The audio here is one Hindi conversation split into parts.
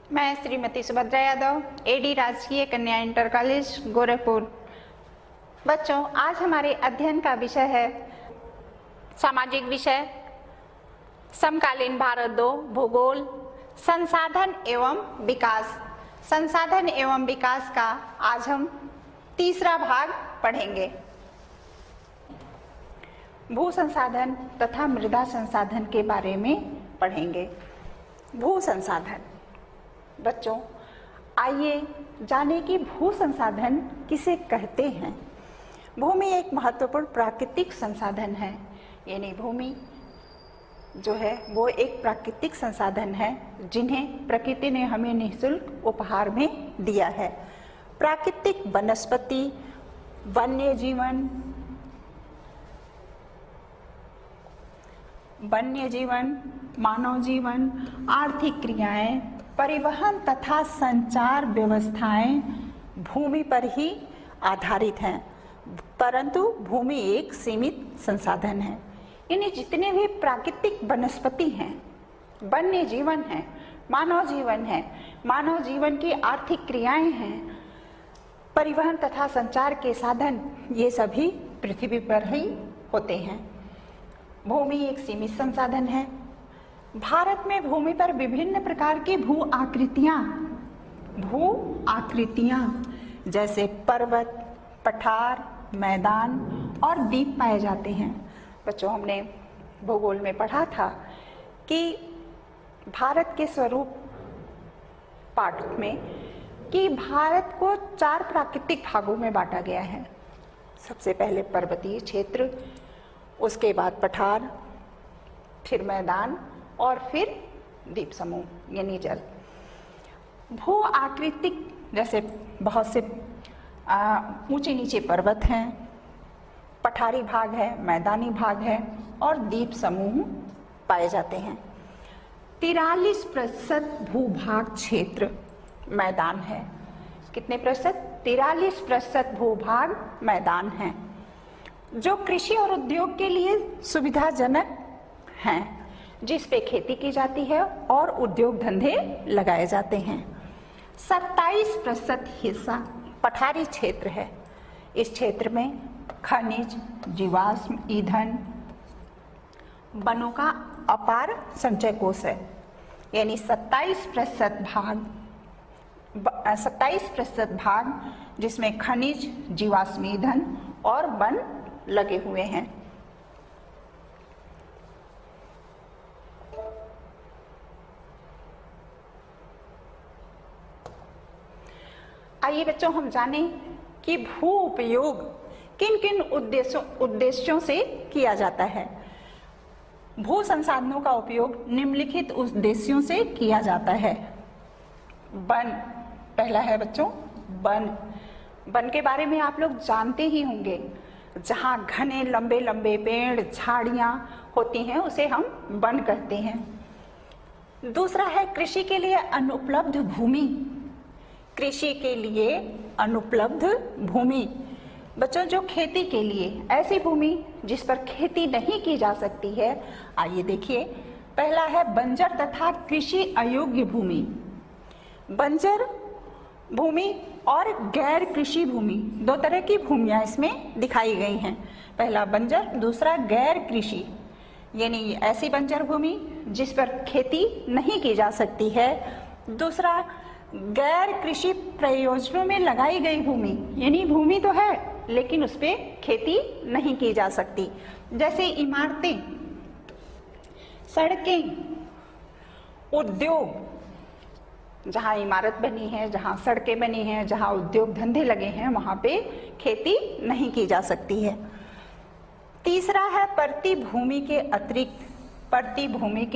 मैं श्रीमती सुभद्रा यादव, एडी राजकीय कन्या इंटर कॉलेज गोरखपुर। बच्चों, आज हमारे अध्ययन का विषय है सामाजिक विषय, समकालीन भारत 2, भूगोल, संसाधन एवं विकास। संसाधन एवं विकास का आज हम तीसरा भाग पढ़ेंगे। भू संसाधन तथा मृदा संसाधन के बारे में पढ़ेंगे। भू संसाधन। बच्चों, आइए जाने कि भू संसाधन किसे कहते हैं। भूमि एक महत्वपूर्ण प्राकृतिक संसाधन है, यानी भूमि जो है वो एक प्राकृतिक संसाधन है जिन्हें प्रकृति ने हमें निःशुल्क उपहार में दिया है। प्राकृतिक वनस्पति, वन्य जीवन, मानव जीवन, आर्थिक क्रियाएं, परिवहन तथा संचार व्यवस्थाएं भूमि पर ही आधारित हैं, परंतु भूमि एक सीमित संसाधन है। यानी जितने भी प्राकृतिक वनस्पति हैं, वन्य जीवन है, मानव जीवन है, मानव जीवन की आर्थिक क्रियाएं हैं, परिवहन तथा संचार के साधन, ये सभी पृथ्वी पर ही होते हैं। भूमि एक सीमित संसाधन है। भारत में भूमि पर विभिन्न प्रकार की भू आकृतियां जैसे पर्वत, पठार, मैदान और द्वीप पाए जाते हैं। बच्चों, हमने भूगोल में पढ़ा था कि भारत के स्वरूप पाठ में कि भारत को 4 प्राकृतिक भागों में बांटा गया है। सबसे पहले पर्वतीय क्षेत्र, उसके बाद पठार, फिर मैदान और फिर द्वीप समूह यानी जल। भू आकृतिक जैसे बहुत से ऊंचे नीचे पर्वत हैं, पठारी भाग है, मैदानी भाग है और द्वीप समूह पाए जाते हैं। 43% भूभाग क्षेत्र मैदान है। कितने प्रतिशत? 43% भूभाग मैदान है, जो कृषि और उद्योग के लिए सुविधाजनक हैं, जिस पे खेती की जाती है और उद्योग धंधे लगाए जाते हैं। 27% हिस्सा पठारी क्षेत्र है। इस क्षेत्र में खनिज, जीवाश्म ईंधन, वनों का अपार संचय कोष है। यानी 27% भाग जिसमें खनिज, जीवाश्म ईंधन और वन लगे हुए हैं। आइए बच्चों, हम जानें कि भू उपयोग किन किन उद्देश्यों से किया जाता है। भू संसाधनों का उपयोग निम्नलिखित उद्देश्यों से किया जाता है। वन पहला है बच्चों, वन के बारे में आप लोग जानते ही होंगे। जहाँ घने लंबे लंबे पेड़, झाड़ियाँ होती हैं उसे हम वन कहते हैं। दूसरा है कृषि के लिए अनुपलब्ध भूमि। कृषि के लिए अनुपलब्ध भूमि, बच्चों जो खेती के लिए ऐसी भूमि जिस पर खेती नहीं की जा सकती है। आइए देखिए, पहला है बंजर तथा कृषि अयोग्य भूमि। बंजर भूमि और गैर कृषि भूमि, 2 तरह की भूमियां इसमें दिखाई गई हैं। पहला बंजर, दूसरा गैर कृषि, यानी ऐसी बंजर भूमि जिस पर खेती नहीं की जा सकती है। दूसरा गैर कृषि प्रयोजनों में लगाई गई भूमि, यानी भूमि तो है लेकिन उस पे खेती नहीं की जा सकती। जैसे इमारतें, सड़कें, उद्योग, जहाँ इमारत बनी है, जहाँ सड़कें बनी हैं, जहाँ उद्योग धंधे लगे हैं, वहाँ पे खेती नहीं की जा सकती है। तीसरा है परती भूमि के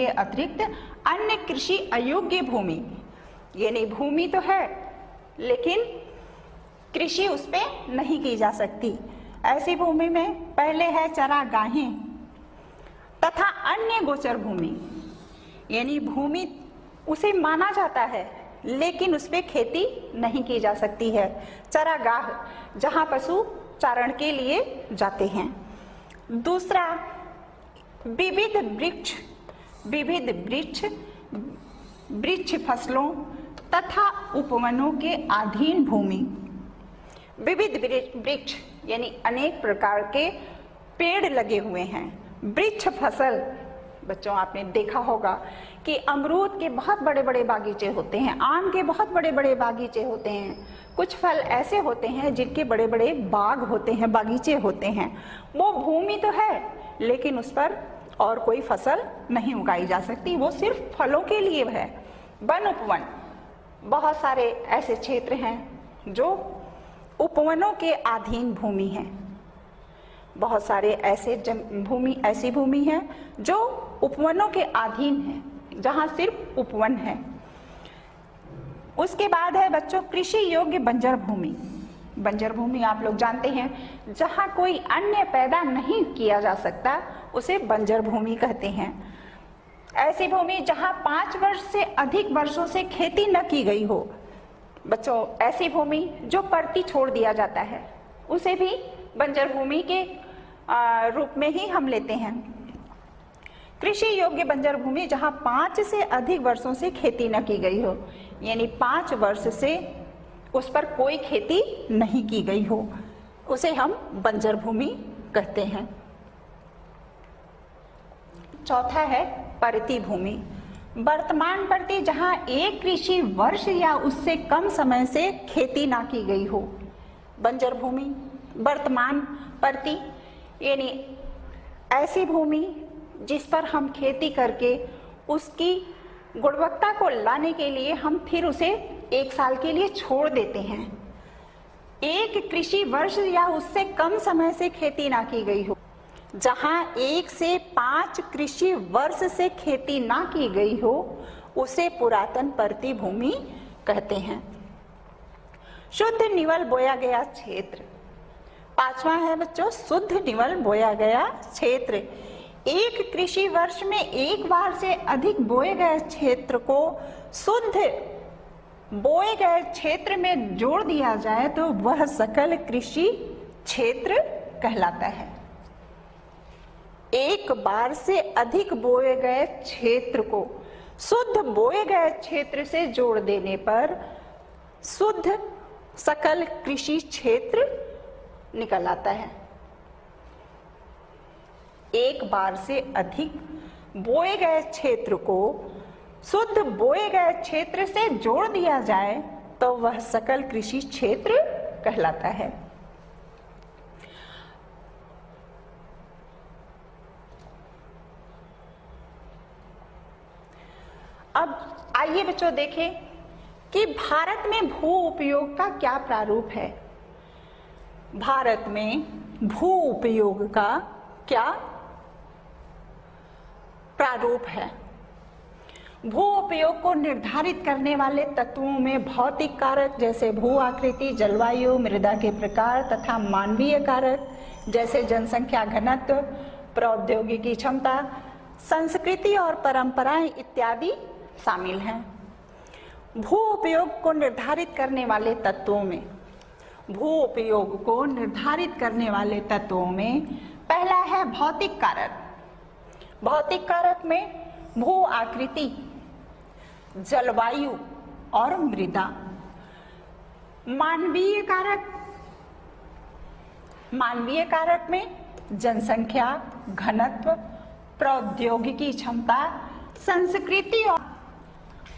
अतिरिक्त अन्य कृषि अयोग्य भूमि, यानी भूमि तो है लेकिन कृषि उस पे नहीं की जा सकती। ऐसी भूमि में पहले है चरागाहें तथा अन्य गोचर भूमि, यानी भूमि उसे माना जाता है लेकिन उस पे खेती नहीं की जा सकती है। चरागाह, जहाँ पशु चारण के लिए जाते हैं। दूसरा विविध वृक्ष फसलों तथा उपवनों के अधीन भूमि। विविध वृक्ष यानी अनेक प्रकार के पेड़ लगे हुए हैं। वृक्ष फसल, बच्चों आपने देखा होगा कि अमरूद के बहुत बड़े बड़े बागीचे होते हैं, आम के बहुत बड़े बड़े बागीचे होते हैं। कुछ फल ऐसे होते हैं जिनके बड़े बड़े बाग होते हैं, बागीचे होते हैं। वो भूमि तो है लेकिन उस पर और कोई फसल नहीं उगाई जा सकती, वो सिर्फ फलों के लिए है। वन उपवन, बहुत सारे ऐसे क्षेत्र हैं जो उपवनों के अधीन भूमि हैं। बहुत सारे ऐसी भूमि है जो उपवनों के अधीन है, जहां सिर्फ उपवन है। उसके बाद है बच्चों कृषि योग्य बंजर भूमि। बंजर भूमि आप लोग जानते हैं, जहां कोई अन्य पैदा नहीं किया जा सकता उसे बंजर भूमि कहते हैं। ऐसी भूमि जहां 5 वर्ष से अधिक वर्षों से खेती न की गई हो। बच्चों ऐसी भूमि जो परती छोड़ दिया जाता है उसे भी बंजर भूमि के रूप में ही हम लेते हैं। कृषि योग्य बंजर भूमि जहां 5 से अधिक वर्षों से खेती न की गई हो, यानी 5 वर्ष से उस पर कोई खेती नहीं की गई हो, उसे हम बंजर भूमि कहते हैं। चौथा है परती भूमि। वर्तमान परती जहां एक कृषि वर्ष या उससे कम समय से खेती ना की गई हो, बंजर भूमि। वर्तमान परती यानी ऐसी भूमि जिस पर हम खेती करके उसकी गुणवत्ता को लाने के लिए हम फिर उसे 1 साल के लिए छोड़ देते हैं। एक कृषि वर्ष या उससे कम समय से खेती ना की गई हो, जहां 1 से 5 कृषि वर्ष से खेती ना की गई हो, उसे पुरातन परती भूमि कहते हैं। शुद्ध निवल बोया गया क्षेत्र। 5वां है बच्चों शुद्ध निवल बोया गया क्षेत्र। एक कृषि वर्ष में 1 बार से अधिक बोए गए क्षेत्र को शुद्ध बोए गए क्षेत्र में जोड़ दिया जाए तो वह सकल कृषि क्षेत्र कहलाता है। 1 बार से अधिक बोए गए क्षेत्र को शुद्ध बोए गए क्षेत्र से जोड़ देने पर शुद्ध सकल कृषि क्षेत्र निकल आता है। 1 बार से अधिक बोए गए क्षेत्र को शुद्ध बोए गए क्षेत्र से जोड़ दिया जाए तो वह सकल कृषि क्षेत्र कहलाता है। अब आइए बच्चों देखें कि भारत में भू उपयोग का क्या प्रारूप है। भारत में भू उपयोग का क्या प्रारूप है। भू उपयोग को निर्धारित करने वाले तत्वों में भौतिक कारक जैसे भू आकृति, जलवायु, मृदा के प्रकार तथा मानवीय कारक जैसे जनसंख्या घनत्व, प्रौद्योगिकी क्षमता, संस्कृति और परंपराएं इत्यादि शामिल हैं। भू उपयोग को निर्धारित करने वाले तत्वों में पहला है भौतिक कारक। भौतिक कारक में भू आकृति, जलवायु और मृदा। मानवीय कारक में जनसंख्या घनत्व, प्रौद्योगिकी क्षमता, संस्कृति और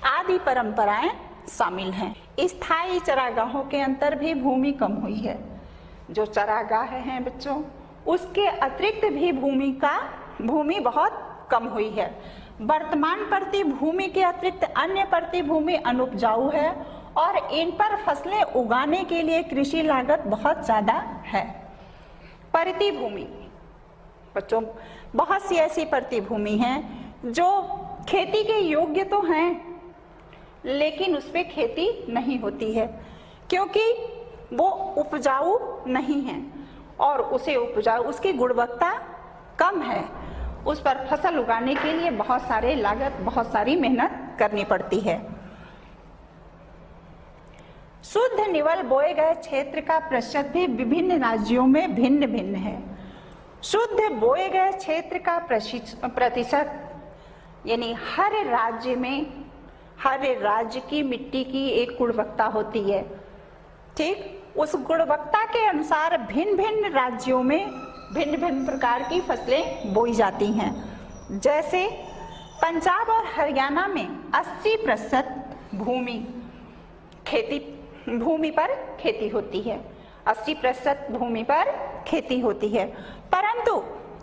आदि परंपराएं शामिल हैं। स्थायी चरागाहों के अंतर भी भूमि कम हुई है। जो चरागाह हैं बच्चों, उसके अतिरिक्त भी भूमि बहुत कम हुई है। वर्तमान परती भूमि के अतिरिक्त अन्य परती भूमि अनुपजाऊ है और इन पर फसलें उगाने के लिए कृषि लागत बहुत ज्यादा है। परती भूमि बच्चों, बहुत सी ऐसी परती भूमि हैं जो खेती के योग्य तो हैं लेकिन उस पे खेती नहीं होती है क्योंकि वो उपजाऊ नहीं है और उसकी गुणवत्ता कम है। उस पर फसल उगाने के लिए बहुत सारी मेहनत करनी पड़ती है। शुद्ध निवल बोए गए क्षेत्र का प्रतिशत भी विभिन्न राज्यों में भिन्न भिन्न है। शुद्ध बोए गए क्षेत्र का प्रतिशत यानी हर राज्य में हर राज्य की मिट्टी की एक गुणवत्ता होती है, ठीक। उस गुणवत्ता के अनुसार भिन्न भिन्न राज्यों में भिन्न भिन्न प्रकार की फसलें बोई जाती हैं। जैसे पंजाब और हरियाणा में 80% भूमि पर खेती होती है, 80% भूमि पर खेती होती है। परंतु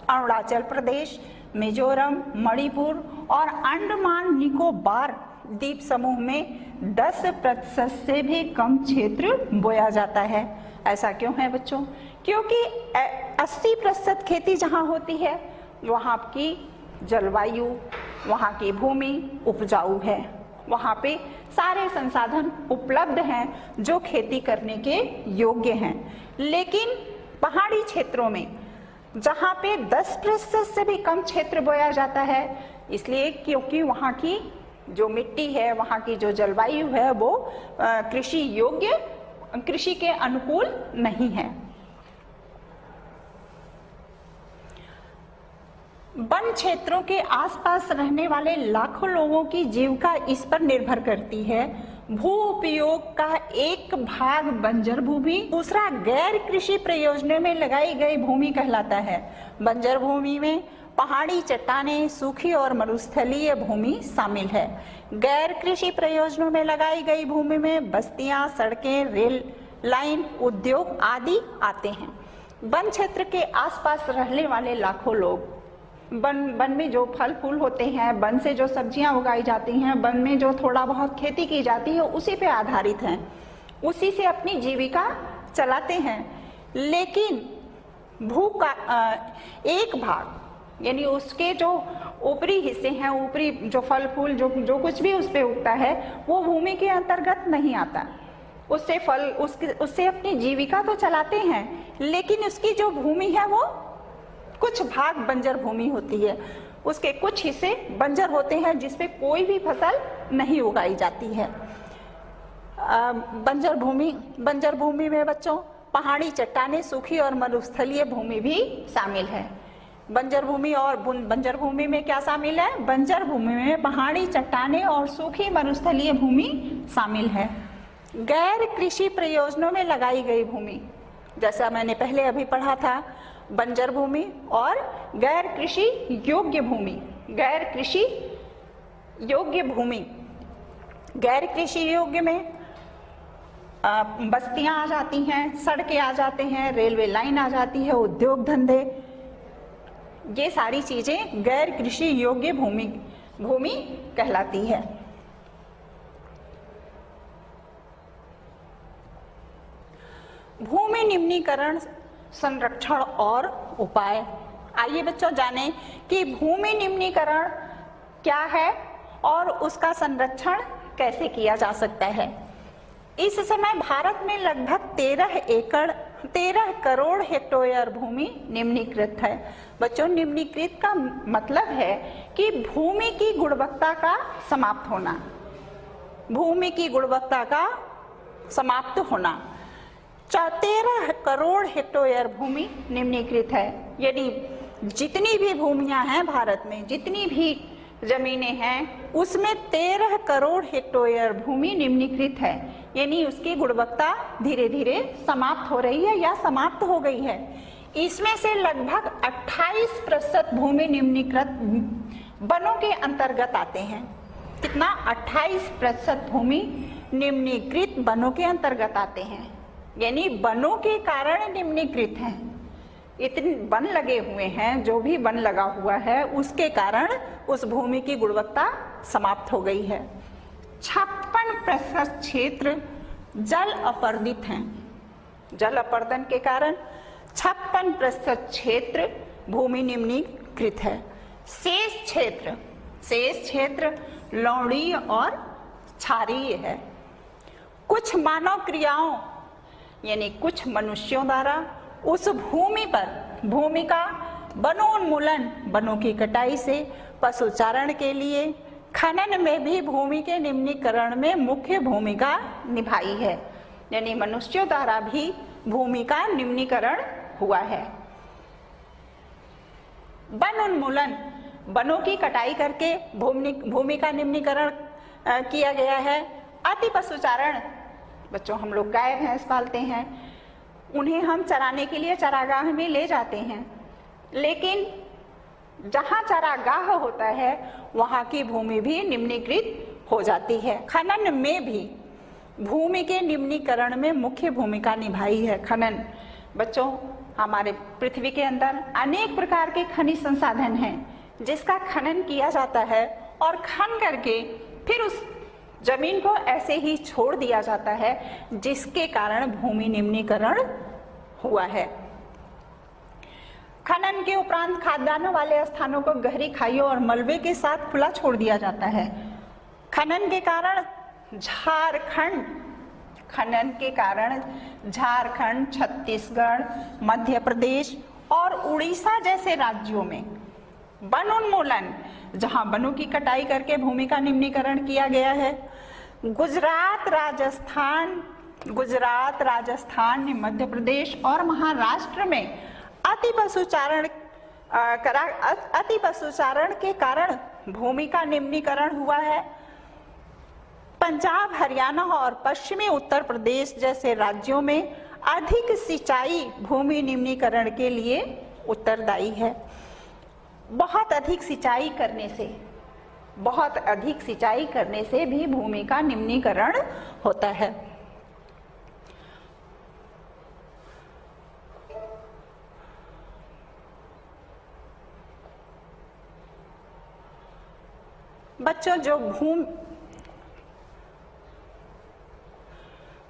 अरुणाचल प्रदेश, मिजोरम, मणिपुर और अंडमान निकोबार द्वीप समूह में 10% से भी कम क्षेत्र बोया जाता है। ऐसा क्यों है बच्चों? क्योंकि 80% खेती जहाँ होती है वहाँ की जलवायु, वहाँ की भूमि उपजाऊ है, वहाँ पे सारे संसाधन उपलब्ध हैं जो खेती करने के योग्य हैं। लेकिन पहाड़ी क्षेत्रों में जहाँ पे 10% से भी कम क्षेत्र बोया जाता है, इसलिए क्योंकि वहाँ की जो मिट्टी है, वहाँ की जो जलवायु है वो कृषि योग्य, कृषि के अनुकूल नहीं है। वन क्षेत्रों के आसपास रहने वाले लाखों लोगों की जीविका इस पर निर्भर करती है। भू उपयोग का एक भाग बंजर भूमि, दूसरा गैर कृषि प्रयोजनों में लगाई गई भूमि कहलाता है। बंजर भूमि में पहाड़ी चट्टानें, सूखी और मरुस्थलीय भूमि शामिल है। गैर कृषि प्रयोजनों में लगाई गई भूमि में बस्तियां, सड़कें, रेल लाइन, उद्योग आदि आते हैं। वन क्षेत्र के आसपास रहने वाले लाखों लोग वन में जो फल फूल होते हैं, वन से जो सब्जियां उगाई जाती हैं, वन में जो थोड़ा बहुत खेती की जाती है, उसी पे आधारित हैं, उसी से अपनी जीविका चलाते हैं। लेकिन भू का एक भाग यानी उसके जो ऊपरी हिस्से हैं, ऊपरी जो फल फूल जो कुछ भी उस पे उगता है वो भूमि के अंतर्गत नहीं आता। उससे अपनी जीविका तो चलाते हैं, लेकिन उसकी जो भूमि है वो कुछ भाग बंजर भूमि होती है, उसके कुछ हिस्से बंजर होते हैं जिसपे कोई भी फसल नहीं उगाई जाती है। बंजर भूमि में बच्चों पहाड़ी चट्टानें, सूखी और मरुस्थलीय भूमि भी शामिल है। बंजर भूमि में क्या शामिल है? बंजर भूमि में पहाड़ी चट्टानें और सूखी मरुस्थलीय भूमि शामिल है। गैर कृषि प्रयोजनों में लगाई गई भूमि, जैसा मैंने पहले अभी पढ़ा था, बंजर भूमि और गैर कृषि योग्य भूमि। गैर कृषि योग्य में बस्तियां आ जाती हैं, सड़कें आ जाते हैं, रेलवे लाइन आ जाती है, उद्योग धंधे, ये सारी चीजें गैर कृषि योग्य भूमि कहलाती है। भूमि निम्नीकरण, संरक्षण और उपाय। आइए बच्चों जाने कि भूमि निम्नीकरण क्या है और उसका संरक्षण कैसे किया जा सकता है। इस समय भारत में लगभग 13 करोड़ हेक्टेयर भूमि निम्नीकृत है। बच्चों, निम्नीकृत का मतलब है कि भूमि की गुणवत्ता का समाप्त होना, भूमि की गुणवत्ता का समाप्त होना। 13 करोड़ हेक्टेयर भूमि निम्नीकृत है, यानी जितनी भी भूमियां हैं भारत में, जितनी भी जमीनें हैं, उसमें 13 करोड़ हेक्टेयर भूमि निम्नीकृत है, यानी उसकी गुणवत्ता धीरे धीरे समाप्त हो रही है या समाप्त हो गई है। इसमें से लगभग 28% भूमि निम्नीकृत वनों के अंतर्गत आते हैं। कितना? 28% भूमि निम्नीकृत वनों के अंतर्गत आते हैं, यानी वनों के कारण निम्नीकृत हैं। इतने वन लगे हुए हैं, जो भी वन लगा हुआ है उसके कारण उस भूमि की गुणवत्ता समाप्त हो गई है। 56% क्षेत्र जल अपर्दित हैं। जल अपर्दन के कारण 56% क्षेत्र भूमि निम्नीकृत है। शेष क्षेत्र लवणीय और क्षारीय है। कुछ मानव क्रियाओं यानी कुछ मनुष्यों द्वारा उस भूमि का वनोन्मूलन, वनों की कटाई से पशुचारण के लिए, खनन में भी भूमि के निम्नीकरण में मुख्य भूमिका निभाई है, यानी मनुष्यों द्वारा भी भूमि का निम्नीकरण हुआ है। वन उन्मूलन, वनों की कटाई करके भूमि का निम्नीकरण किया गया है। अति पशुचारण, बच्चों हम लोग गाय भैंस पालते हैं, उन्हें हम चराने के लिए चारागाह में ले जाते हैं, लेकिन जहाँ चारागाह होता है वहाँ की भूमि भी निम्नीकृत हो जाती है। खनन में भी भूमि के निम्नीकरण में मुख्य भूमिका निभाई है खनन। बच्चों हमारे पृथ्वी के अंदर अनेक प्रकार के खनिज संसाधन हैं जिसका खनन किया जाता है और खन करके फिर उस जमीन को ऐसे ही छोड़ दिया जाता है, जिसके कारण भूमि निम्नीकरण हुआ है। खनन के उपरांत खाद्यान्नों वाले स्थानों को गहरी खाइयों और मलबे के साथ खुला छोड़ दिया जाता है। खनन के कारण झारखंड, छत्तीसगढ़, मध्य प्रदेश और उड़ीसा जैसे राज्यों में वन उन्मूलन, जहां वनों की कटाई करके भूमि का निम्नीकरण किया गया है। गुजरात, राजस्थान, मध्य प्रदेश और महाराष्ट्र में अति पशुचारण के कारण भूमि का निम्नीकरण हुआ है। पंजाब, हरियाणा और पश्चिमी उत्तर प्रदेश जैसे राज्यों में अधिक सिंचाई भूमि निम्नीकरण के लिए उत्तरदायी है। बहुत अधिक सिंचाई करने से भी भूमि का निम्नीकरण होता है। बच्चों जो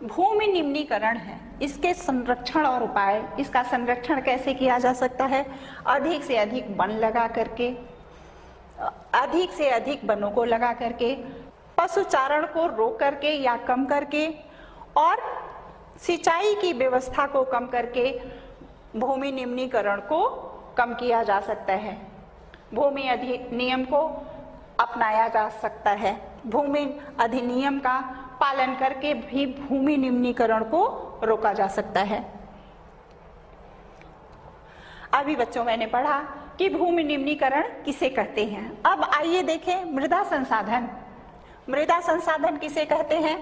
भूमि निम्नीकरण है, इसके संरक्षण और उपाय, इसका संरक्षण कैसे किया जा सकता है? अधिक से अधिक वन लगा करके, अधिक से अधिक वनों को लगा करके, पशुचारण को रोक करके या कम करके और सिंचाई की व्यवस्था को कम करके भूमि निम्नीकरण को कम किया जा सकता है। भूमि अधिनियम को अपनाया जा सकता है। भूमि अधिनियम का पालन करके भी भूमि निम्नीकरण को रोका जा सकता है। अभी बच्चों मैंने पढ़ा कि भूमि निम्नीकरण किसे कहते हैं। अब आइए देखें मृदा संसाधन। मृदा संसाधन किसे कहते हैं?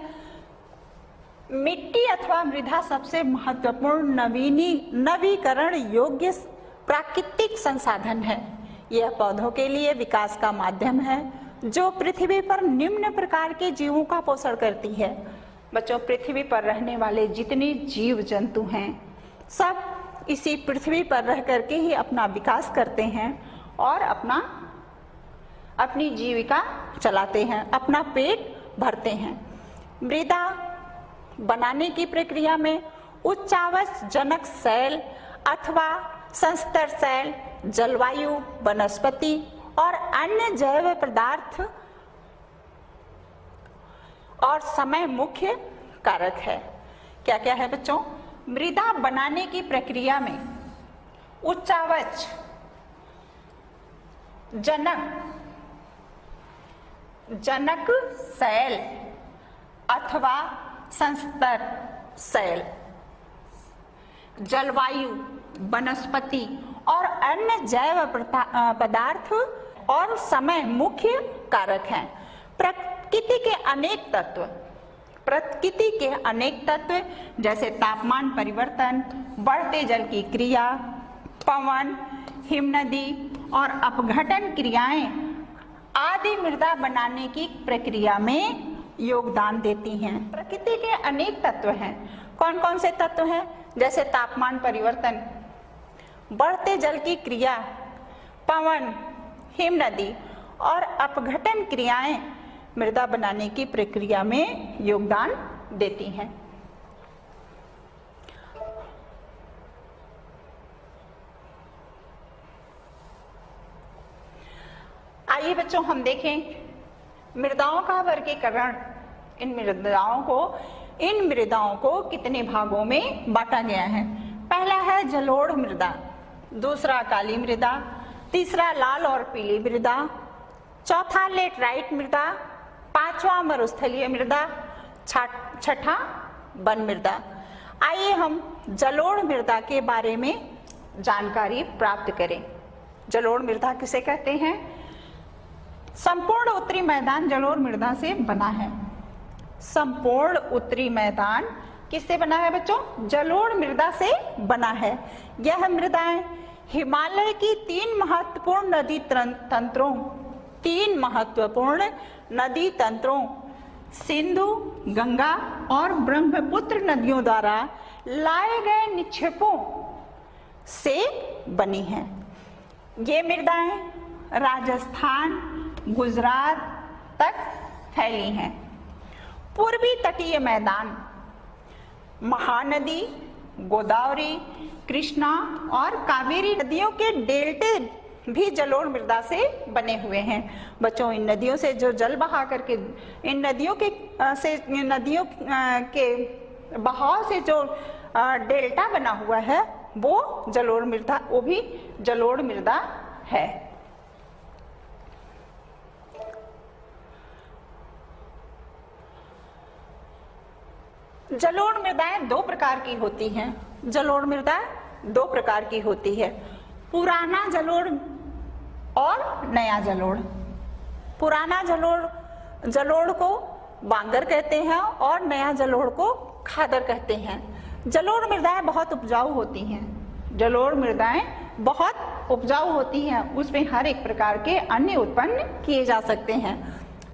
मिट्टी अथवा मृदा सबसे महत्वपूर्ण नवीकरण योग्य प्राकृतिक संसाधन है। यह पौधों के लिए विकास का माध्यम है जो पृथ्वी पर निम्न प्रकार के जीवों का पोषण करती है। बच्चों पृथ्वी पर रहने वाले जितने जीव जंतु हैं सब इसी पृथ्वी पर रह करके ही अपना विकास करते हैं और अपनी जीविका चलाते हैं, अपना पेट भरते हैं। मृदा बनाने की प्रक्रिया में उच्चावच जनक शैल अथवा संस्तर शैल, जलवायु, वनस्पति और अन्य जैव पदार्थ और समय मुख्य कारक है। क्या क्या है बच्चों? मृदा बनाने की प्रक्रिया में उच्चावच जनक शैल अथवा संस्तर शैल, जलवायु, वनस्पति और अन्य जैव पदार्थ और समय मुख्य कारक हैं। प्रकृति के अनेक तत्व जैसे तापमान परिवर्तन, बढ़ते जल की क्रिया, पवन, हिमनदी और अपघटन क्रियाएं आदि मृदा बनाने की प्रक्रिया में योगदान देती हैं। प्रकृति के अनेक तत्व हैं। कौन कौन से तत्व हैं? जैसे तापमान परिवर्तन, बढ़ते जल की क्रिया, पवन, हिमनदी और अपघटन क्रियाएं मृदा बनाने की प्रक्रिया में योगदान देती हैं। आइए बच्चों हम देखें मृदाओं का वर्गीकरण। इन मृदाओं को कितने भागों में बांटा गया है? पहला है जलोढ़ मृदा, दूसरा काली मृदा, तीसरा लाल और पीली मृदा, चौथा लेटराइट मृदा, पांचवा मरुस्थलीय मृदा, छठा वन मृदा। आइए हम जलोढ़ मृदा के बारे में जानकारी प्राप्त करें। जलोढ़ मृदा किसे कहते हैं? संपूर्ण उत्तरी मैदान जलोढ़ मृदा से बना है। संपूर्ण उत्तरी मैदान किससे बना है बच्चों? जलोढ़ मृदा से बना है। यह मृदाएं हिमालय की तीन महत्वपूर्ण नदी तंत्रों सिंधु, गंगा और ब्रह्मपुत्र नदियों द्वारा लाए गए निक्षेपों से बनी हैं। ये मृदाएं राजस्थान, गुजरात तक फैली हैं। पूर्वी तटीय मैदान महानदी, गोदावरी, कृष्णा और कावेरी नदियों के डेल्टे भी जलोढ़ मृदा से बने हुए हैं। बच्चों, इन नदियों से जो जल बहा करके इन नदियों के बहाव से जो डेल्टा बना हुआ है वो भी जलोढ़ मृदा है। जलोढ़ मृदाएं दो प्रकार की होती हैं। जलोढ़ मृदा दो प्रकार की होती है, पुराना जलोढ़ और नया जलोढ़। पुराना जलोढ़ को बांगर कहते हैं और नया जलोढ़ को खादर कहते हैं। जलोढ़ मृदाएं बहुत उपजाऊ होती हैं। जलोढ़ मृदाएं बहुत उपजाऊ होती हैं, उसमें हर एक प्रकार के अन्न उत्पन्न किए जा सकते हैं।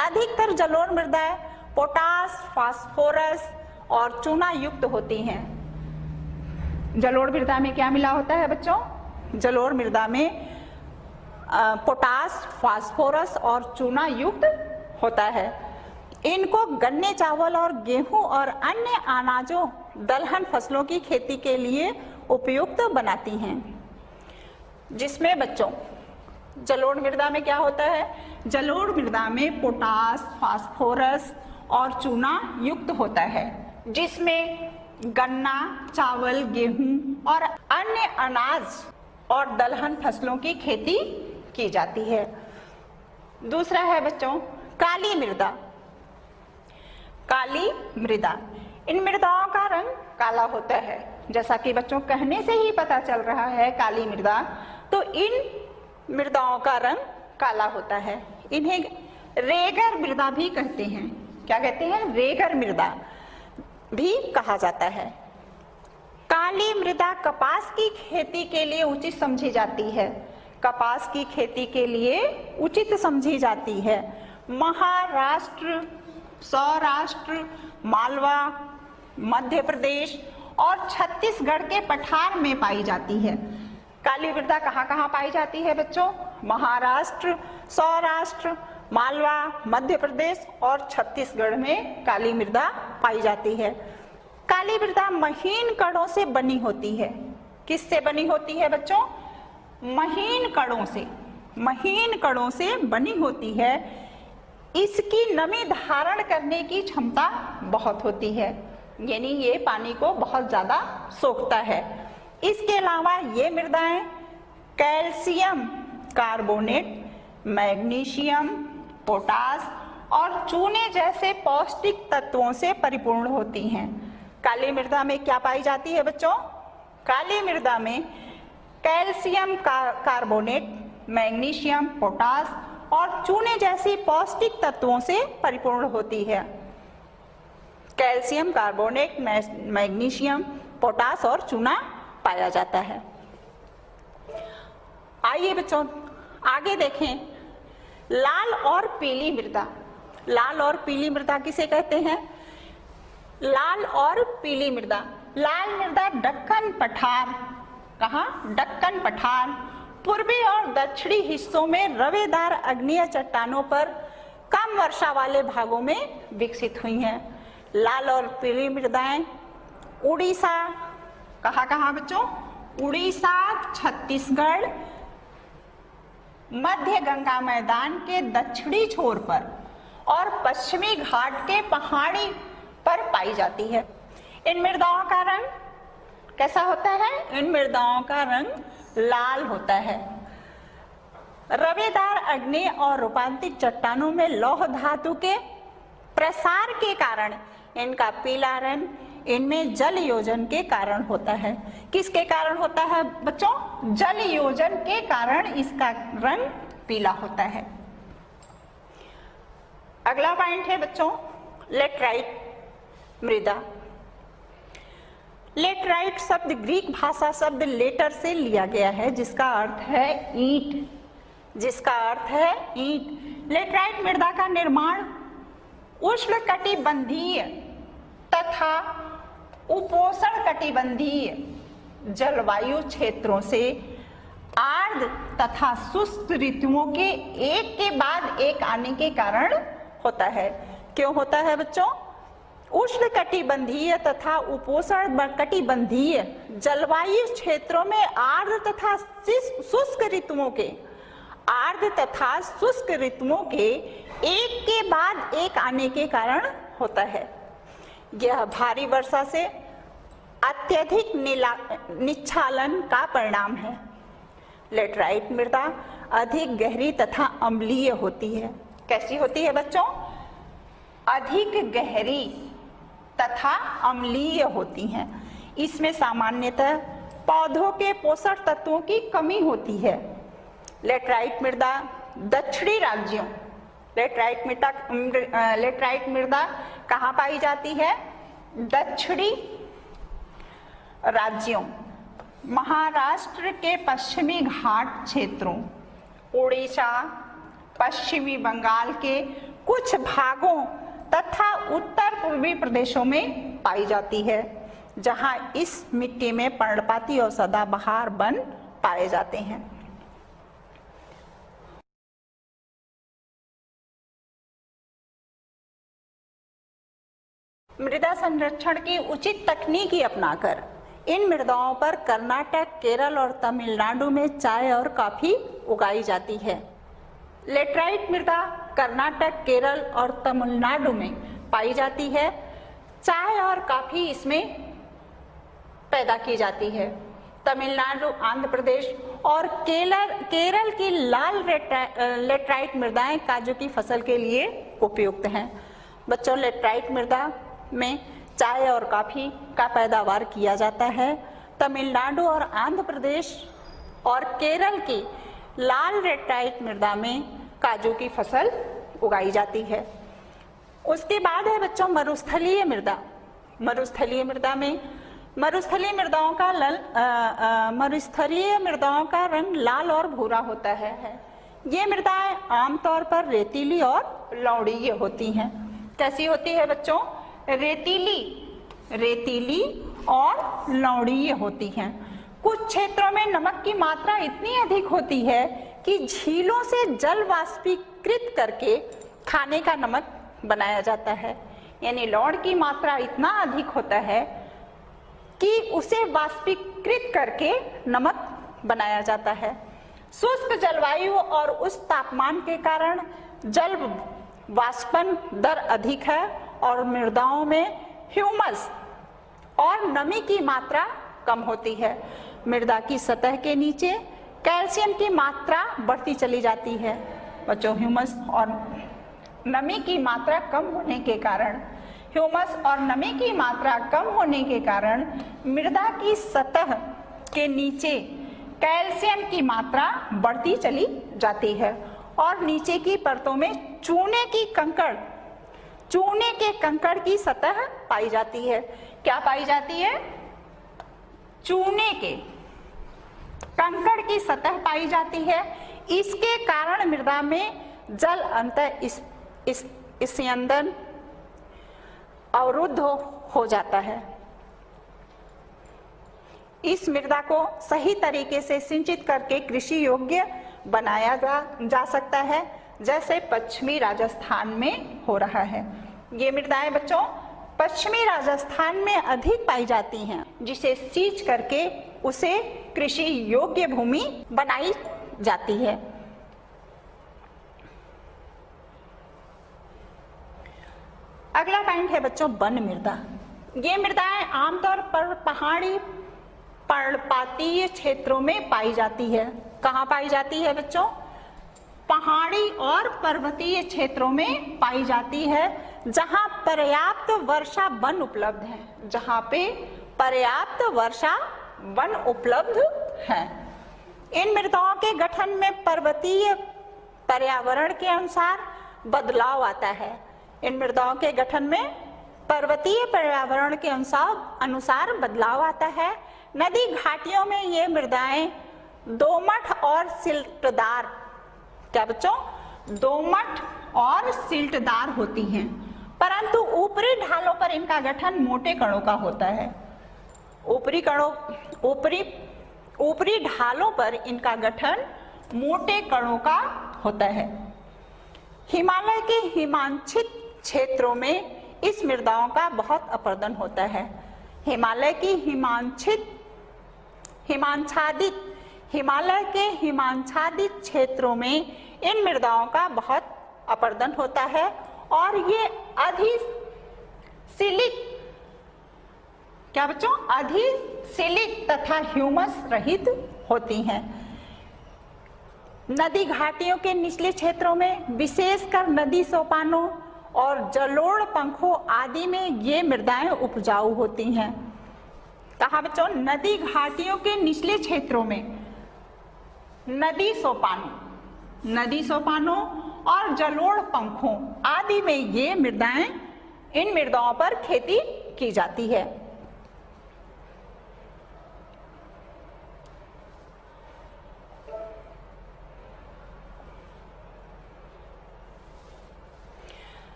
अधिकतर जलोढ़ मृदाएं पोटास, फास्फोरस और चूना युक्त होती हैं। जलोढ़ मृदा में क्या मिला होता है बच्चों? जलोढ़ मृदा में पोटास, फास्फोरस और चूना युक्त होता है। इनको गन्ने, चावल और गेहूं और अन्य अनाजों, दलहन फसलों की खेती के लिए उपयुक्त बनाती हैं। जिसमें बच्चों जलोढ़ मृदा में क्या होता है? जलोढ़ मृदा में पोटास, फास्फोरस और चूना युक्त होता है, जिसमें गन्ना, चावल, गेहूं और अन्य अनाज और दलहन फसलों की खेती की जाती है। दूसरा है बच्चों काली मृदा। काली मृदा, इन मृदाओं का रंग काला होता है। जैसा कि बच्चों कहने से ही पता चल रहा है काली मृदा, तो इन मृदाओं का रंग काला होता है। इन्हें रेगर मृदा भी कहते हैं। क्या कहते हैं? रेगर मृदा भी कहा जाता है। काली मृदा कपास की खेती के लिए उचित समझी जाती है। कपास की खेती के लिए उचित समझी जाती है। महाराष्ट्र, सौराष्ट्र, मालवा, मध्य प्रदेश और छत्तीसगढ़ के पठार में पाई जाती है। काली मृदा कहाँ कहाँ पाई जाती है बच्चों? महाराष्ट्र, सौराष्ट्र, मालवा, मध्य प्रदेश और छत्तीसगढ़ में काली मृदा पाई जाती है। काली मृदा महीन कणों से बनी होती है। किससे बनी होती है बच्चों? महीन कणों से बनी होती है। इसकी नमी धारण करने की क्षमता बहुत होती है, यानी ये पानी को बहुत ज्यादा सोखता है। इसके अलावा ये मृदाएं कैल्शियम कार्बोनेट, मैग्नीशियम, पोटास और चूने जैसे पौष्टिक तत्वों से परिपूर्ण होती हैं। काली मृदा में क्या पाई जाती है बच्चों? काली मृदा में कैल्शियम कार्बोनेट, मैग्नीशियम, पोटास और चूने जैसी पौष्टिक तत्वों से परिपूर्ण होती है। कैल्शियम कार्बोनेट, मैग्नीशियम, पोटास और चूना पाया जाता है। आइए बच्चों आगे देखें लाल और पीली मृदा। लाल और पीली मृदा किसे कहते हैं? लाल और पीली मृदा। लाल मृदा दक्कन पठार, कहाँ? दक्कन पठार, पूर्वी और दक्षिणी हिस्सों में रवेदार आग्नेय चट्टानों पर कम वर्षा वाले भागों में विकसित हुई हैं। लाल और पीली मृदाएं उड़ीसा, कहाँ कहाँ बच्चों? उड़ीसा, छत्तीसगढ़, मध्य गंगा मैदान के दक्षिणी छोर पर और पश्चिमी घाट के पहाड़ी पर पाई जाती है। इन मृदाओं का रंग कैसा होता है? इन मृदाओं का रंग लाल होता है। रवेदार आग्नेय और रूपांतरित चट्टानों में लौह धातु के प्रसार के कारण इनका पीला रंग इनमें जल योजन के कारण होता है। किसके कारण होता है बच्चों? जल योजन के कारण इसका रंग पीला होता है। अगला पॉइंट है बच्चों लेटराइट मृदा। लेटराइट शब्द ग्रीक भाषा शब्द लेटर से लिया गया है जिसका अर्थ है ईंट, जिसका अर्थ है ईंट। लेटराइट मृदा का निर्माण उष्णकटिबंधीय तथा उपोष्णकटिबंधीय जलवायु क्षेत्रों से आर्द्र तथा शुष्क ऋतुओं के एक के बाद एक आने के कारण होता है। क्यों होता है बच्चों? उष्णकटिबंधीय तथा उपोष्णकटिबंधीय जलवायु क्षेत्रों में आर्द्र तथा शुष्क ऋतुओं के एक के बाद एक आने के कारण होता है। यह भारी वर्षा से अत्यधिक निच्छालन का परिणाम है। लेटराइट मृदा अधिक गहरी तथा अम्लीय होती है। कैसी होती है बच्चों? अधिक गहरी तथा अम्लीय होती हैं। इसमें सामान्यतः पौधों के पोषक तत्वों की कमी होती है। लेटराइट मृदा दक्षिणी राज्यों, लेटराइट मृदा कहाँ पाई जाती है? दक्षिणी राज्यों, महाराष्ट्र के पश्चिमी घाट क्षेत्रों, उड़ीसा, पश्चिमी बंगाल के कुछ भागों तथा उत्तर पूर्वी प्रदेशों में पाई जाती है, जहां इस मिट्टी में पर्णपाती और सदाबहार वन पाए जाते हैं। मृदा संरक्षण की उचित तकनीकी अपनाकर इन मृदाओं पर कर्नाटक, केरल और तमिलनाडु में चाय और कॉफी उगाई जाती है। लेटराइट मृदा कर्नाटक, केरल और तमिलनाडु में पाई जाती है। चाय और कॉफी इसमें पैदा की जाती है। तमिलनाडु, आंध्र प्रदेश और केरल की लाल लेटराइट मृदाएं काजू की फसल के लिए उपयुक्त हैं। बच्चों, लेटराइट मृदा में चाय और कॉफी का पैदावार किया जाता है। तमिलनाडु और आंध्र प्रदेश और केरल की लाल लेटराइट मृदा में काजू की फसल उगाई जाती है। उसके बाद है बच्चों मरुस्थलीय मृदा। मरुस्थलीय मृदाओं का रंग लाल और भूरा होता है। ये मृदाएं आमतौर पर रेतीली और लवणीय होती हैं। कैसी होती है बच्चों? रेतीली और लवणीय होती हैं। कुछ क्षेत्रों में नमक की मात्रा इतनी अधिक होती है कि झीलों से जल वाष्पीकृत करके खाने का नमक बनाया जाता है। यानी लवण की मात्रा इतना अधिक होता है कि उसे वाष्पीकृत करके नमक बनाया जाता है। शुष्क जलवायु और उस तापमान के कारण जल वाष्पन दर अधिक है और मृदाओं में ह्यूमस और नमी की मात्रा कम होती है। मृदा की सतह के नीचे कैल्शियम की मात्रा बढ़ती चली जाती है। बच्चों, ह्यूमस और नमी की मात्रा कम होने के कारण मृदा की सतह के नीचे कैल्शियम की मात्रा बढ़ती चली जाती है और नीचे की परतों में चूने के कंकड़ की सतह पाई जाती है। क्या पाई जाती है? चूने के कंकड़ की सतह पाई जाती है। इसके कारण मृदा में जल अंतर स्यंदन अवरुद्ध हो जाता है। इस मृदा को सही तरीके से सिंचित करके कृषि योग्य बनाया जा सकता है, जैसे पश्चिमी राजस्थान में हो रहा है। ये मृदाएं बच्चों पश्चिमी राजस्थान में अधिक पाई जाती हैं, जिसे सींच करके उसे कृषि योग्य भूमि बनाई जाती है। अगला पॉइंट है बच्चों वन मृदा। ये मृदाएं आमतौर पर पहाड़ी पर्णपातीय क्षेत्रों में पाई जाती है। कहाँ पाई जाती है बच्चों? पहाड़ी और पर्वतीय क्षेत्रों में पाई जाती है, जहां पर्याप्त वर्षा वन उपलब्ध है। जहां पे पर्याप्त वर्षा वन उपलब्ध है। इन मृदाओं के गठन में पर्वतीय पर्यावरण के अनुसार बदलाव आता है। इन मृदाओं के गठन में पर्वतीय पर्यावरण के अनुसार बदलाव आता है। नदी घाटियों में ये मृदाएं दोमट और सिल्टदार, क्या बच्चों, दोमट और सिल्टदार होती हैं, परंतु ऊपरी ढालों पर इनका गठन मोटे कणों का होता है। ऊपरी ढालों पर इनका गठन मोटे कणों का होता है। हिमालय के हिमांछित क्षेत्रों में इस मृदाओं का बहुत अपरदन होता है। हिमालय के हिमांछादित क्षेत्रों में इन मृदाओं का बहुत अपरदन होता है और ये अधिशिलित, क्या बच्चों, अधिशिलित तथा ह्यूमस रहित होती हैं। नदी घाटियों के निचले क्षेत्रों में, विशेषकर नदी सोपानों और जलोढ़ पंखों आदि में ये मृदाएं उपजाऊ होती हैं। कहा बच्चों, नदी घाटियों के निचले क्षेत्रों में नदी सोपानों और जलोढ़ पंखों आदि में ये मृदाएं, इन मृदाओं पर खेती की जाती है।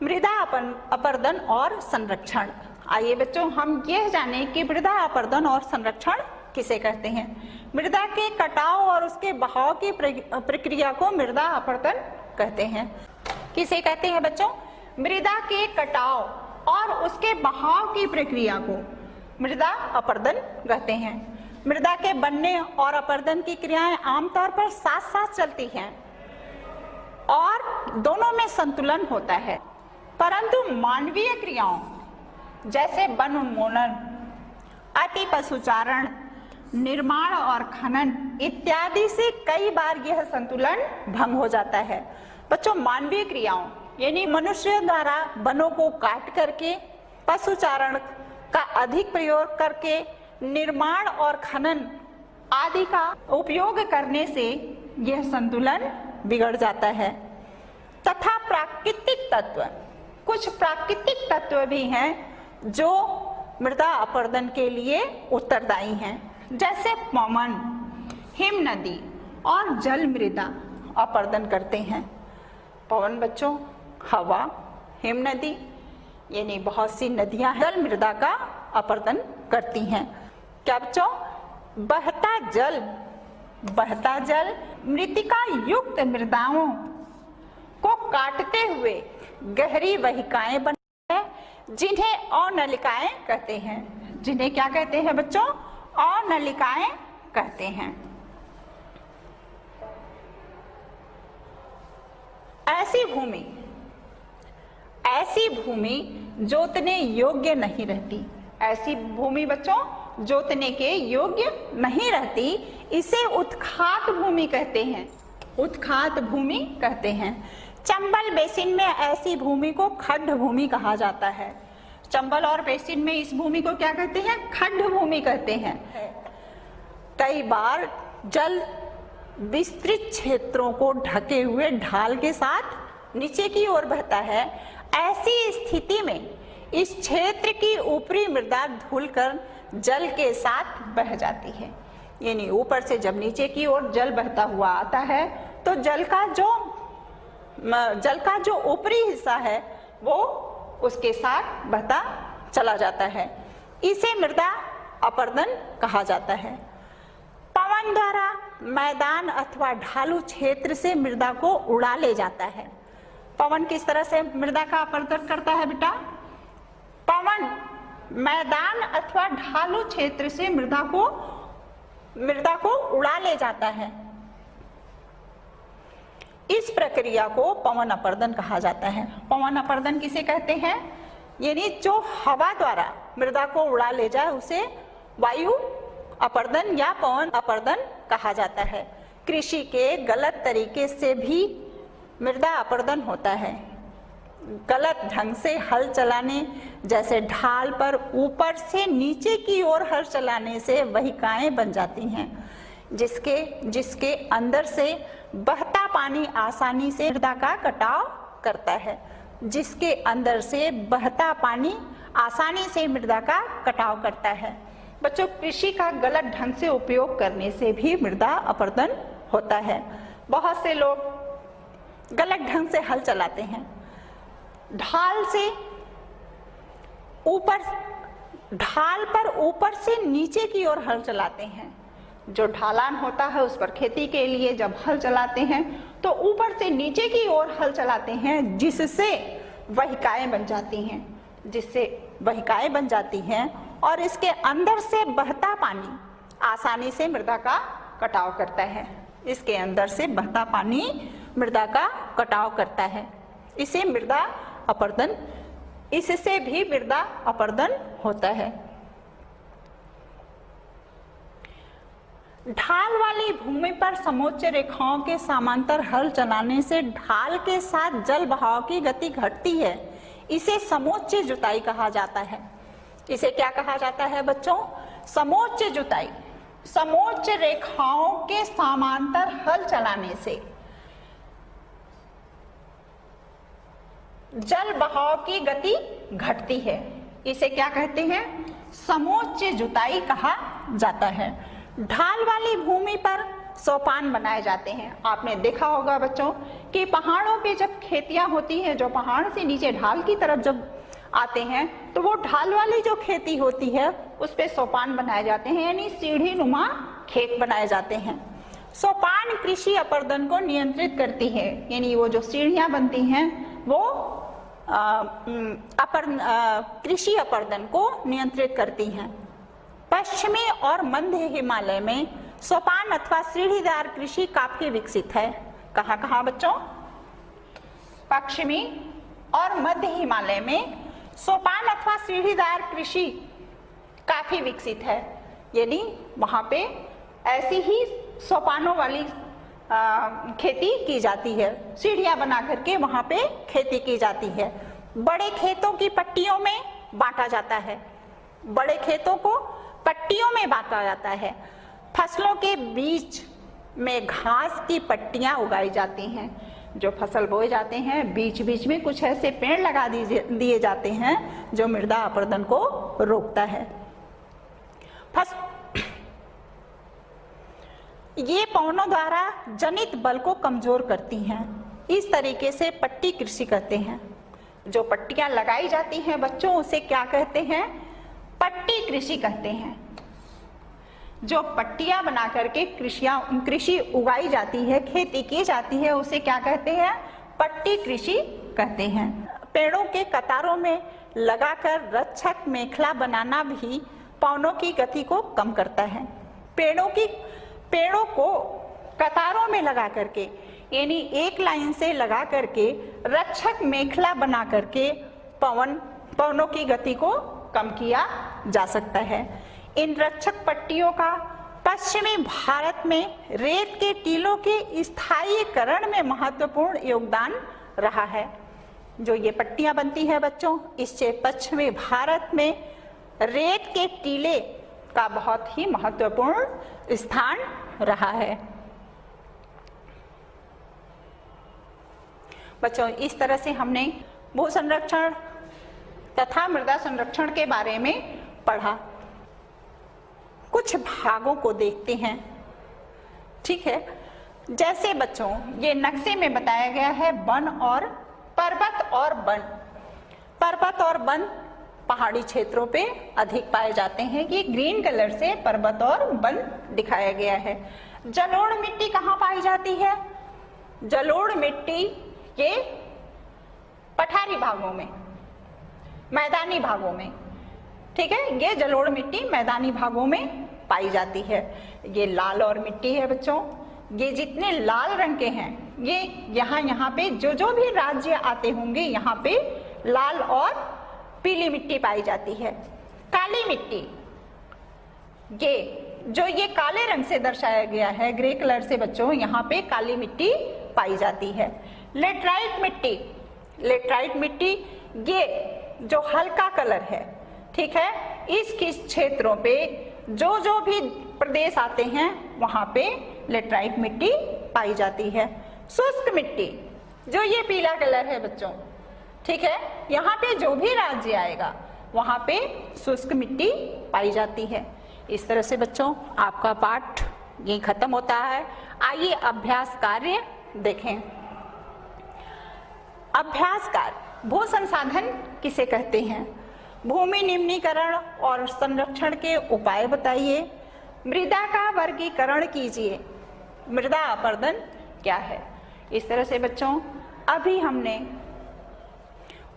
मृदा अपरदन और संरक्षण। आइए बच्चों हम यह जानें कि मृदा अपरदन और संरक्षण किसे कहते हैं। मृदा के कटाव और उसके बहाव की प्रक्रिया को मृदा अपरदन कहते हैं। किसे कहते हैं बच्चों? मृदा के कटाव और उसके बहाव की प्रक्रिया को मृदा अपरदन कहते हैं। मृदा के बनने और अपरदन की क्रियाएं आमतौर पर साथ साथ चलती हैं और दोनों में संतुलन होता है, परंतु मानवीय क्रियाओं जैसे वन उन्मूलन, अति पशुचारण, निर्माण और खनन इत्यादि से कई बार यह संतुलन भंग हो जाता है। बच्चों, मानवीय क्रियाओं यानी मनुष्य द्वारा वनों को काट करके, पशुचारण का अधिक प्रयोग करके, निर्माण और खनन आदि का उपयोग करने से यह संतुलन बिगड़ जाता है। तथा प्राकृतिक तत्व, कुछ प्राकृतिक तत्व भी हैं जो मृदा अपरदन के लिए उत्तरदायी हैं, जैसे पवन, हिम नदी और जल मृदा अपरदन करते हैं। पवन बच्चों हवा, हिम नदी यानी बहुत सी नदियां हैं, जल मृदा का अपरदन करती हैं। क्या बच्चों? बहता जल मृतिका युक्त मृदाओं को काटते हुए गहरी वहिकाएं बनती है, जिन्हें अनलिकाएं कहते हैं। जिन्हें क्या कहते हैं बच्चों? अनलिकाएं कहते हैं। ऐसी भूमि जोतने योग्य नहीं रहती। ऐसी भूमि बच्चों जोतने के योग्य नहीं रहती, इसे उत्खात भूमि कहते हैं। उत्खात भूमि कहते हैं। चंबल बेसिन में ऐसी भूमि को खड्ड भूमि कहा जाता है। चंबल और बेसिन में इस भूमि को क्या कहते हैं? खड्ड भूमि कहते हैं। कई बार जल विस्तृत क्षेत्रों को ढके हुए ढाल के साथ नीचे की ओर बहता है। ऐसी स्थिति में इस क्षेत्र की ऊपरी मृदा धुलकर जल के साथ बह जाती है। यानी ऊपर से जब नीचे की ओर जल बहता हुआ आता है तो जल का जो ऊपरी हिस्सा है वो उसके साथ बहता चला जाता है। इसे मृदा अपरदन कहा जाता है। पवन द्वारा मैदान अथवा ढालू क्षेत्र से मृदा को उड़ा ले जाता है। पवन किस तरह से मृदा का अपरदन करता है बेटा? पवन मैदान अथवा ढालू क्षेत्र से मृदा को उड़ा ले जाता है। इस प्रक्रिया को पवन अपरदन कहा जाता है। पवन अपरदन किसे कहते हैं? यानी जो हवा द्वारा मृदा को उड़ा ले जाए उसे वायु अपरदन या पवन अपरदन कहा जाता है। कृषि के गलत तरीके से भी मृदा अपरदन होता है। गलत ढंग से हल चलाने, जैसे ढाल पर ऊपर से नीचे की ओर हल चलाने से वहिकाएं बन जाती हैं, जिसके अंदर से बहता पानी आसानी से मृदा का कटाव करता है, जिसके अंदर से बहता पानी आसानी से मृदा का कटाव करता है। बच्चों, कृषि का गलत ढंग से उपयोग करने से भी मृदा अपरदन होता है। बहुत से लोग गलत ढंग से हल चलाते हैं, ढाल पर ऊपर से नीचे की ओर हल चलाते हैं। जो ढालान होता है उस पर खेती के लिए जब हल चलाते हैं तो ऊपर से नीचे की ओर हल चलाते हैं, जिससे वाहिकाएं बन जाती हैं और इसके अंदर से बहता पानी आसानी से मृदा का कटाव करता है। इसके अंदर से बहता पानी मृदा का कटाव करता है। इससे भी मृदा अपरदन होता है। ढाल वाली भूमि पर समोच्च रेखाओं के समांतर हल चलाने से ढाल के साथ जल बहाव की गति घटती है। इसे समोच्च जुताई कहा जाता है। इसे क्या कहा जाता है बच्चों? समोच्च जुताई। समोच्च रेखाओं के समांतर हल चलाने से जल बहाव की गति घटती है। इसे क्या कहते हैं? समोच्च जुताई कहा जाता है। ढाल वाली भूमि पर सोपान बनाए जाते हैं। आपने देखा होगा बच्चों कि पहाड़ों पे जब खेतियां होती हैं, जो पहाड़ से नीचे ढाल की तरफ जब आते हैं तो वो ढाल वाली जो खेती होती है उस पे सोपान बनाए जाते हैं, यानी सीढ़ी नुमा खेत बनाए जाते हैं। सोपान कृषि अपरदन को नियंत्रित करती है, यानी वो जो सीढ़ियां बनती हैं वो कृषि अपरदन को नियंत्रित करती हैं। पश्चिमी और मध्य हिमालय में सोपान अथवा सीढ़ीदार कृषि काफी विकसित है। कहाँ कहाँ बच्चों? पश्चिमी और मध्य हिमालय में सोपान अथवा सीढ़ीदार कृषि काफी विकसित है, यानी वहां पे ऐसी ही सोपानों वाली खेती की जाती है। सीढ़ियां बना करके वहां पे खेती की जाती है। बड़े खेतों की पट्टियों में बांटा जाता है। बड़े खेतों को पट्टियों में बांटा जाता है। फसलों के बीच में घास की पट्टियां उगाई जाती हैं। जो फसल बोए जाते हैं बीच बीच में कुछ ऐसे पेड़ लगा दिए जाते हैं जो मृदा अपरदन को रोकता है। ये पवनों द्वारा जनित बल को कमजोर करती हैं। इस तरीके से पट्टी कृषि करते हैं। जो पट्टियां लगाई जाती हैं बच्चों, उसे क्या कहते हैं? पट्टी कृषि कहते हैं। जो पट्टियां बना करके कृषि उगाई जाती है, खेती की जाती है, उसे क्या कहते हैं? पट्टी कृषि कहते हैं। पेड़ों के कतारों में लगाकर रक्षक मेखला बनाना भी पवनों की गति को कम करता है। पेड़ों को कतारों में लगा करके, यानी एक लाइन से लगा करके रक्षक मेखला बना करके पवनों की गति को कम किया जा सकता है। इन रक्षक पट्टियों का पश्चिमी भारत में रेत के टीलों के स्थायीकरण में महत्वपूर्ण योगदान रहा है। जो ये पट्टियां बनती है बच्चों, इससे पश्चिमी भारत में रेत के टीले का बहुत ही महत्वपूर्ण स्थान रहा है। बच्चों, इस तरह से हमने भू संरक्षण तथा मृदा संरक्षण के बारे में पढ़ा। कुछ भागों को देखते हैं, ठीक है। जैसे बच्चों ये नक्शे में बताया गया है वन और पर्वत और वन। पर्वत और वन पहाड़ी क्षेत्रों पे अधिक पाए जाते हैं। ये ग्रीन कलर से पर्वत और वन दिखाया गया है। जलोढ़ मिट्टी कहाँ पाई जाती है? जलोढ़ मिट्टी ये पठारी भागों में, मैदानी भागों में, ठीक है। ये जलोढ़ मिट्टी मैदानी भागों में पाई जाती है। ये लाल और मिट्टी है बच्चों। ये जितने लाल रंग के हैं ये यहाँ पे जो भी राज्य आते होंगे यहाँ पे लाल और पीली मिट्टी पाई जाती है। काली मिट्टी, ये काले रंग से दर्शाया गया है, ग्रे कलर से बच्चों, यहाँ पे काली मिट्टी पाई जाती है। लेटराइट मिट्टी ये जो हल्का कलर है, ठीक है। इस क्षेत्रों पे जो भी प्रदेश आते हैं वहां पे लेटराइट मिट्टी पाई जाती है। शुष्क जो ये पीला कलर है बच्चों, ठीक है, यहाँ पे जो भी राज्य आएगा वहां पे शुष्क मिट्टी पाई जाती है। इस तरह से बच्चों आपका पाठ यही खत्म होता है। आइए अभ्यास कार्य देखें। अभ्यास कार्य, भू संसाधन किसे कहते हैं? भूमि निम्नीकरण और संरक्षण के उपाय बताइए। मृदा का वर्गीकरण कीजिए। मृदा अपरदन क्या है? इस तरह से बच्चों अभी हमने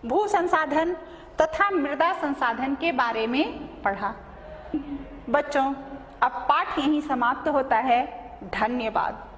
भू संसाधन तथा मृदा संसाधन के बारे में पढ़ा। बच्चों अब पाठ यहीं समाप्त होता है। धन्यवाद।